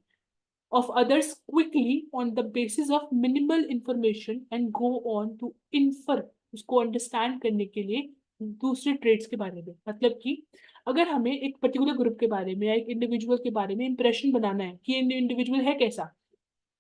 of others quickly on the basis of minimal information and go on to infer, उसको अंडरस्टैंड करने के लिए दूसरे ट्रेड्स के बारे में। मतलब कि अगर हमें एक पर्टिकुलर ग्रुप के बारे में या एक इंडिविजुअल के बारे में इंप्रेशन बनाना है कि ये इंडिविजुअल है कैसा,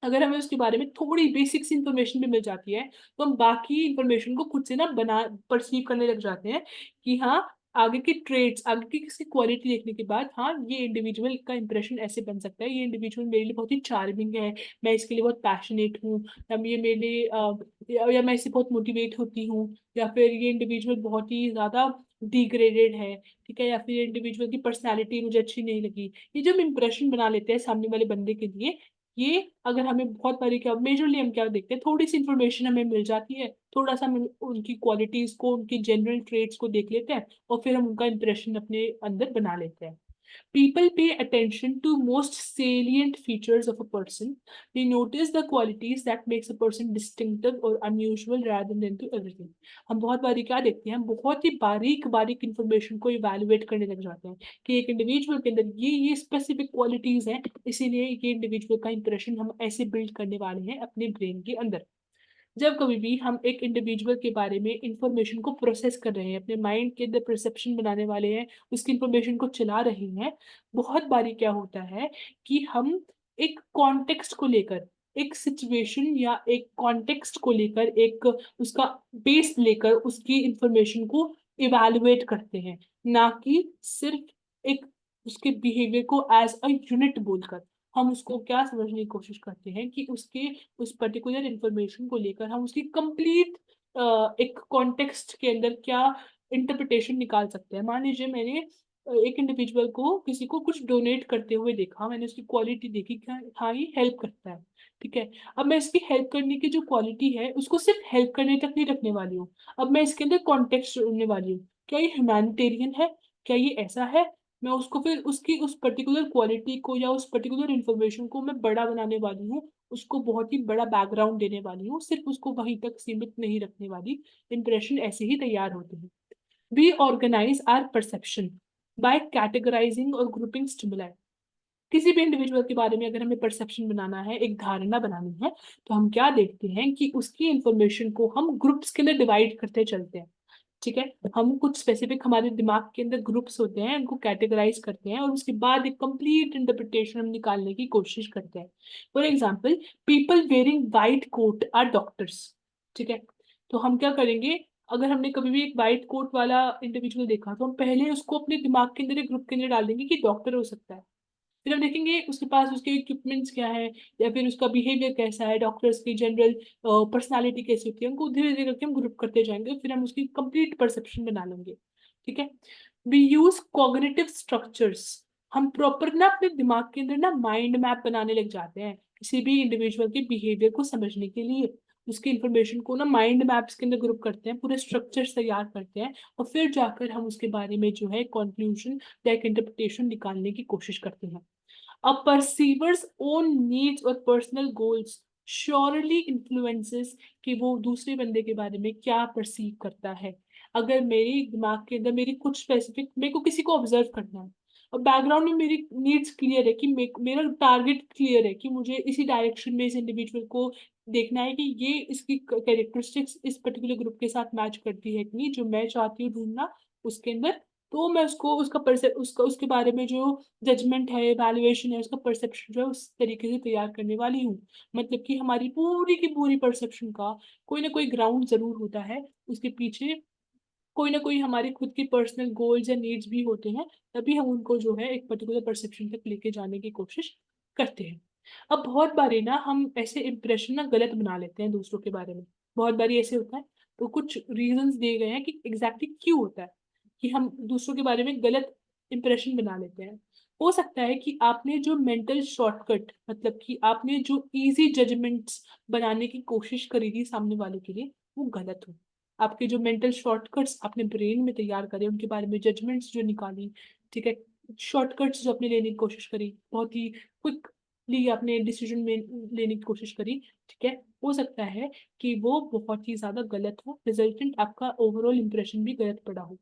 अगर हमें उसके बारे में थोड़ी बेसिक सी इंफॉर्मेशन भी मिल जाती है, तो हम बाकी इंफॉर्मेशन को खुद से ना बना परसीव करने लग जाते हैं कि हाँ, आगे के ट्रेड्स, आगे की किसी क्वालिटी देखने के बाद, हाँ, ये इंडिविजुअल का इंप्रेशन ऐसे बन सकता है, ये इंडिविजुअल मेरे लिए बहुत ही चार्मिंग है, मैं इसके लिए बहुत पैशनेट हूँ, या ये मेरे लिए या मैं इससे बहुत मोटिवेट होती हूँ, या फिर ये इंडिविजुअल बहुत ही ज्यादा डिग्रेडेड है, ठीक है, या फिर इंडिविजुअल की पर्सनैलिटी मुझे अच्छी नहीं लगी। ये जो हम इंप्रेशन बना लेते हैं सामने वाले बंदे के लिए, ये अगर हमें बहुत बारी क्या मेजरली हम क्या देखते हैं, थोड़ी सी इंफॉर्मेशन हमें मिल जाती है, थोड़ा सा हम उनकी क्वालिटीज को, उनकी जनरल ट्रेड्स को देख लेते हैं और फिर हम उनका इंप्रेशन अपने अंदर बना लेते हैं। People pay attention to most salient features of a person. They notice the qualities that makes a person distinctive or unusual rather than to everything. हम बहुत बारी क्या देखते हैं, हम बहुत ही बारीक बारीक इंफॉर्मेशन को इवेलुएट करने लग जाते हैं कि एक इंडिविजुअल के अंदर ये स्पेसिफिक क्वालिटीज हैं, इसीलिए ये इंडिविजुअल का इंप्रेशन हम ऐसे बिल्ड करने वाले हैं अपने ब्रेन के अंदर। जब कभी भी हम एक इंडिविजुअल के बारे में इंफॉर्मेशन को प्रोसेस कर रहे हैं, अपने माइंड के अंदर परसेप्शन बनाने वाले हैं, उसकी इंफॉर्मेशन को चला रहे हैं, बहुत बारी क्या होता है कि हम एक कॉन्टेक्स्ट को लेकर, एक सिचुएशन या एक कॉन्टेक्स्ट को लेकर, एक उसका बेस लेकर उसकी इंफॉर्मेशन को इवैल्यूएट करते हैं, ना कि सिर्फ एक उसके बिहेवियर को एज अ यूनिट बोलकर। हम उसको क्या समझने की कोशिश करते हैं कि उसके उस पर्टिकुलर इंफॉर्मेशन को लेकर हम उसकी कंप्लीट एक कॉन्टेक्स्ट के अंदर क्या इंटरप्रिटेशन निकाल सकते हैं। मान लीजिए मैंने एक इंडिविजुअल को, किसी को कुछ डोनेट करते हुए देखा, मैंने उसकी क्वालिटी देखी क्या, हाँ, ये हेल्प करता है, ठीक है। अब मैं इसकी हेल्प करने की जो क्वालिटी है उसको सिर्फ हेल्प करने तक नहीं रखने वाली हूँ, अब मैं इसके अंदर कॉन्टेक्स्ट जोड़ने वाली हूँ, क्या ये ह्यूमैनिटेरियन है, क्या ये ऐसा है। मैं उसको फिर उसकी उस पर्टिकुलर क्वालिटी को या उस पर्टिकुलर इंफॉर्मेशन को मैं बड़ा बनाने वाली हूँ, उसको बहुत ही बड़ा बैकग्राउंड देने वाली हूँ, सिर्फ उसको वहीं तक सीमित नहीं रखने वाली। इंप्रेशन ऐसे ही तैयार होते हैं। We organise our perception by categorising और ग्रुपिंग स्टिमुलाई। किसी भी इंडिविजुअल के बारे में अगर हमें परसेप्शन बनाना है, एक धारणा बनानी है, तो हम क्या देखते हैं कि उसकी इंफॉर्मेशन को हम ग्रुप्स के अंदर डिवाइड करते चलते हैं। ठीक है, हम कुछ स्पेसिफिक हमारे दिमाग के अंदर ग्रुप्स होते हैं, उनको कैटेगराइज करते हैं और उसके बाद एक कंप्लीट इंटरप्रिटेशन हम निकालने की कोशिश करते हैं। For example, people wearing white coat are doctors. ठीक है, तो हम क्या करेंगे, अगर हमने कभी भी एक वाइट कोट वाला इंडिविजुअल देखा तो हम पहले उसको अपने दिमाग के अंदर एक ग्रुप के अंदर डाल देंगे कि डॉक्टर हो सकता है। फिर हम देखेंगे उसके पास उसके इक्विपमेंट्स क्या है, या फिर उसका बिहेवियर कैसा है, डॉक्टर्स की जनरल पर्सनालिटी कैसी होती है, उनको धीरे धीरे करके हम ग्रुप करते जाएंगे, फिर हम उसकी कंप्लीट परसेप्शन बना लेंगे। ठीक है, वी यूज कॉग्निटिव स्ट्रक्चर्स। हम प्रॉपर ना अपने दिमाग के अंदर ना माइंड मैप बनाने लग जाते हैं किसी भी इंडिविजुअल के बिहेवियर को समझने के लिए। उसकी इंफॉर्मेशन को ना माइंड मैप्स के अंदर ग्रुप करते हैं, पूरे स्ट्रक्चर्स तैयार करते हैं, और फिर जाकर हम उसके बारे में जो है कंक्लूजन या एक इंटरप्रिटेशन निकालने की कोशिश करते हैं। A perceiver's own needs और personal goals surely influences कि वो दूसरे बंदे के बारे में क्या परसीव करता है। अगर मेरे दिमाग के अंदर मेरी कुछ स्पेसिफिक, मेरे को किसी को ऑब्जर्व करना है और बैकग्राउंड में मेरी नीड्स क्लियर है कि मेरा टारगेट क्लियर है कि मुझे इसी डायरेक्शन में इस इंडिविजुअल को देखना है कि ये इसकी कैरेक्टरिस्टिक्स इस पर्टिकुलर ग्रुप के साथ मैच करती है कि नहीं, जो मैं चाहती हूँ ढूंढना उसके अंदर, तो मैं उसको उसका उसके बारे में जो जजमेंट है, वैल्यूएशन है, उसका परसेप्शन जो है उस तरीके से तैयार करने वाली हूँ। मतलब कि हमारी पूरी की पूरी परसेप्शन का कोई ना कोई ग्राउंड जरूर होता है, उसके पीछे कोई ना कोई हमारे खुद के पर्सनल गोल्स या नीड्स भी होते हैं, तभी हम उनको जो है एक पर्टिकुलर परसेप्शन तक लेके जाने की कोशिश करते हैं। अब बहुत बारी ना हम ऐसे इंप्रेशन ना गलत बना लेते हैं दूसरों के बारे में, बहुत बारी ऐसे होता है। तो कुछ रीजंस दिए गए हैं कि एग्जैक्टली क्यों होता है कि हम दूसरों के बारे में गलत इंप्रेशन बना लेते हैं। हो सकता है कि आपने जो मेंटल शॉर्टकट, मतलब कि आपने जो इजी जजमेंट्स बनाने की कोशिश करी थी सामने वाले के लिए, वो गलत हो। आपके जो मेंटल शॉर्टकट्स आपने ब्रेन में तैयार करे, उनके बारे में जजमेंट्स जो निकाली, ठीक है, शॉर्टकट्स जो आपने लेने की कोशिश करी, बहुत ही क्विकली आपने डिसीजन में लेने की कोशिश करी, ठीक है, हो सकता है कि वो बहुत ही ज्यादा गलत हो, रिजल्टेंट आपका ओवरऑल इंप्रेशन भी गलत पड़ा हो।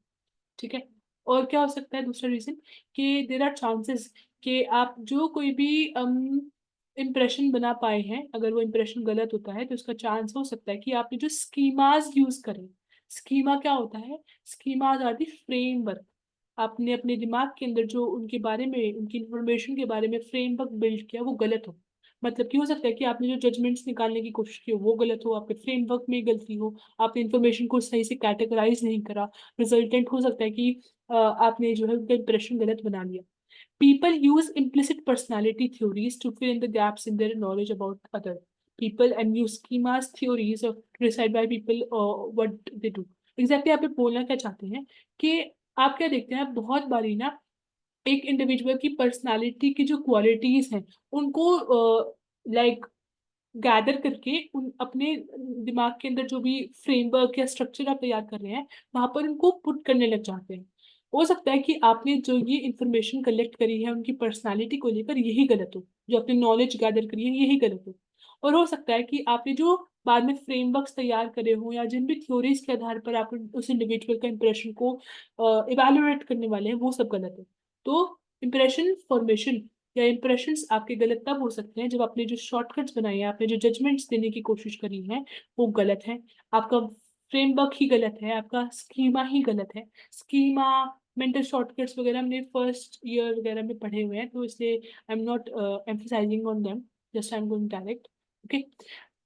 ठीक है, और क्या हो सकता है दूसरा रीजन, कि देर आर चांसेस कि आप जो कोई भी इम्प्रेशन बना पाए हैं, अगर वो इम्प्रेशन गलत होता है तो उसका चांस हो सकता है कि आपने जो स्कीमाज यूज करें। स्कीमा क्या होता है? Schemas are the framework. आपने अपने दिमाग के अंदर जो उनके बारे में, उनकी इंफॉर्मेशन के बारे में फ्रेमवर्क बिल्ड किया, वो गलत हो। मतलब कि हो सकता है कि आपने जो जजमेंट्स निकालने की कोशिश की हो वो गलत हो, आपके फ्रेमवर्क में गलती हो, आपने इंफॉर्मेशन को सही से कैटेगराइज नहीं करा, रिजल्टेंट हो सकता है कि आपने जो है उनका इंप्रेशन गलत बना लिया। People use implicit personality theories to fill in the gaps in their knowledge about other people and use schemas theories of to decide why people what they do. Exactly आप ये बोलना क्या चाहते हैं कि आप क्या देखते हैं बहुत बारी ना एक इंडिविजुअल की पर्सनालिटी की जो क्वालिटीज हैं उनको लाइक गैदर करके उन अपने दिमाग के अंदर जो भी फ्रेमवर्क या स्ट्रक्चर आप तैयार कर रहे हैं वहां पर उनको पुट करने लग जाते हैं। हो सकता है कि आपने जो ये इंफॉर्मेशन कलेक्ट करी है उनकी पर्सनालिटी को लेकर यही गलत हो, जो आपने नॉलेज गैदर करी है यही गलत हो। और हो सकता है कि आपने जो बाद में फ्रेमवर्क्स तैयार करे हो या जिन भी थ्योरीज के आधार पर आप उस इंडिविजुअल का इंप्रेशन को इवेलुएट करने वाले हैं वो सब गलत है। तो इंप्रेशन फॉर्मेशन या इंप्रेशंस आपके गलत तब हो सकते हैं जब आपने जो शॉर्टकट्स बनाए हैं, आपने जो जजमेंट्स देने की कोशिश करी है वो गलत है, आपका फ्रेमवर्क ही गलत है, आपका स्कीमा ही गलत है। स्कीमा, मेंटल शॉर्टकट्स वगैरह हमने फर्स्ट ईयर वगैरह में पढ़े हुए हैं, तो इसलिए I am not emphasising on them, just I am going direct. Okay,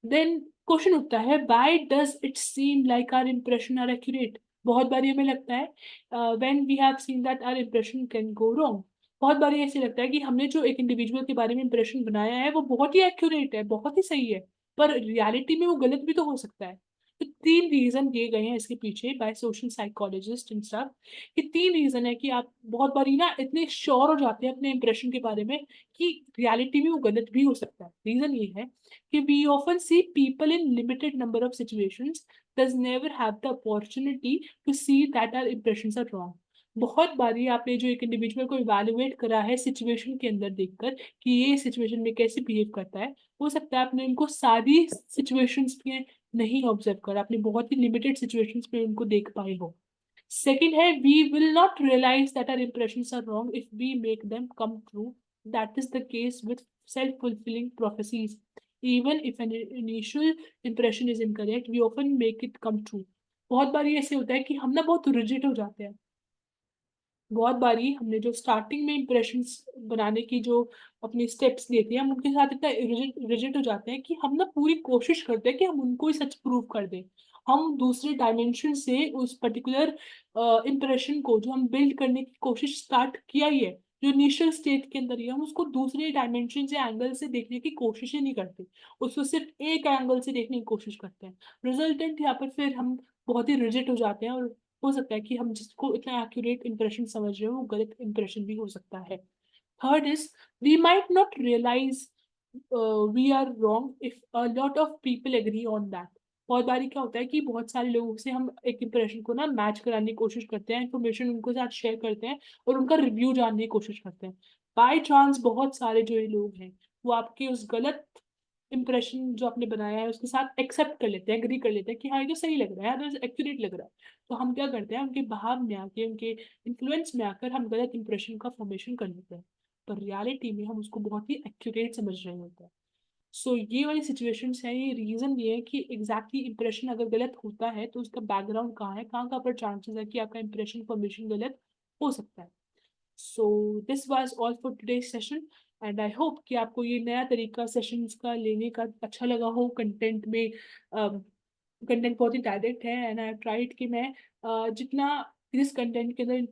then question उठता है, why does it seem like our impression are accurate? बहुत बारी हमें लगता है when we have seen that our impression can go wrong. बहुत बारी ऐसे लगता है कि हमने जो एक इंडिविजुअल के बारे में इंप्रेशन बनाया है वो बहुत ही एक्यूरेट है, बहुत ही सही है, पर रियलिटी में वो गलत भी तो हो सकता है। तो तीन रीजन दिए गए हैं इसके पीछे by social psychologist and stuff. ये तीन रीजन है कि आप बहुत बारी ना इतने श्योर हो जाते हैं अपने इंप्रेशन के बारे में कि रियलिटी में वो गलत भी हो सकता है। रीजन ये है कि we often see people in limited number of situations, does never have the opportunity to see that our impressions are wrong. बहुत बारी आपने जो एक इंडिविजुअल को इवेलुएट करा है सिचुएशन के अंदर देखकर कि ये सिचुएशन में कैसे बिहेव करता है, हो सकता है आपने उनको सारी सिचुएशंस में नहीं ऑब्जर्व करा, आपने बहुत ही लिमिटेड सिचुएशंस में उनको देख पाए हो। सेकेंड है, we will not realize that our impressions are wrong if we make them come true That is the case with self-fulfilling prophecies. Even if an initial impression is incorrect, we often make it come true. बहुत बारी ऐसे होता है कि हम ना बहुत rigid हो जाते हैं। बहुत बारी हमने जो स्टार्टिंग में इंप्रेशंस बनाने की जो अपनी स्टेप्स लेते हैं, हम उनके साथ इतना रिजिड रिजिड हो जाते हैं कि हम ना पूरी कोशिश करते हैं कि हम उनको ही सच प्रूव कर दें। हम दूसरे डायमेंशन से उस पर्टिकुलर इंप्रेशन को जो हम बिल्ड करने की कोशिश स्टार्ट किया ही है, जो इनिशियल स्टेट के अंदर ही है, हम उसको दूसरे डायमेंशन से एंगल से देखने की कोशिश ही नहीं करते। उसको सिर्फ़ एक एंगल से देखने की कोशिश करते हैं। रिज़ल्टेंट यहाँ पर फिर हम बहुत ही रिजिड हो जाते हैं और हो सकता है कि हम जिसको इतना एक्यूरेट इंप्रेशन समझ रहे हो, वो गलत इंप्रेशन भी हो सकता है। Third is we might not realize we are wrong if a lot of people agree on that. बहुत बारी क्या होता है कि बहुत सारे लोगों से हम एक इंप्रेशन को ना मैच कराने की कोशिश करते हैं, इन्फॉर्मेशन उनके साथ शेयर करते हैं और उनका रिव्यू जानने की कोशिश करते हैं। बाय चांस बहुत सारे जो ये लोग हैं, वो आपके उस गलत इंप्रेशन जो आपने बनाया है उसके साथ एक्सेप्ट कर लेते हैं, एग्री कर लेते हैं कि हाँ, ये तो सही लग रहा है, यार एक्यूरेट लग रहा है। तो हम क्या करते हैं, उनके बहाव में आके, उनके इन्फ्लुएंस में आकर हम गलत इंप्रेशन का फॉर्मेशन कर लेते हैं। पर रियलिटी में हम उसको बहुत ही एक्यूरेट समझ रहे होते हैं। सो ये वाली सिचुएशंस हैं, ये रीज़न ये है कि एग्ज़ैक्टली इंप्रेशन अगर गलत होता है, तो उसका बैकग्राउंड कहाँ है, कहाँ-कहाँ पर चांसेस है कि आपका इंप्रेशन फॉर्मेशन गलत हो सकता है। So this was all for today's session and I hope कि आपको ये नया तरीका सेशंस का लेने का अच्छा लगा हो। कंटेंट में कंटेंट बहुत ही डायरेक्ट है एंड आई हैव ट्राइड कि मैं जितना इस कंटेंट के अंदर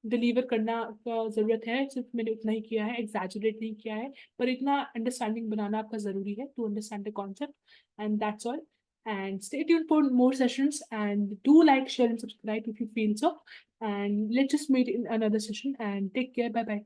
डिलीवर करना का ज़रूरत है, सिर्फ़ मैंने उतना ही किया है, एक्ज़ैजरेट नहीं किया है, पर इतना अंडरस्टैंडिंग बनाना आपका ज़रूरी है to understand the concept and that's all. And stay tuned for more sessions and do like, share and subscribe if you feel so, and let's just meet in another session and take care. Bye bye.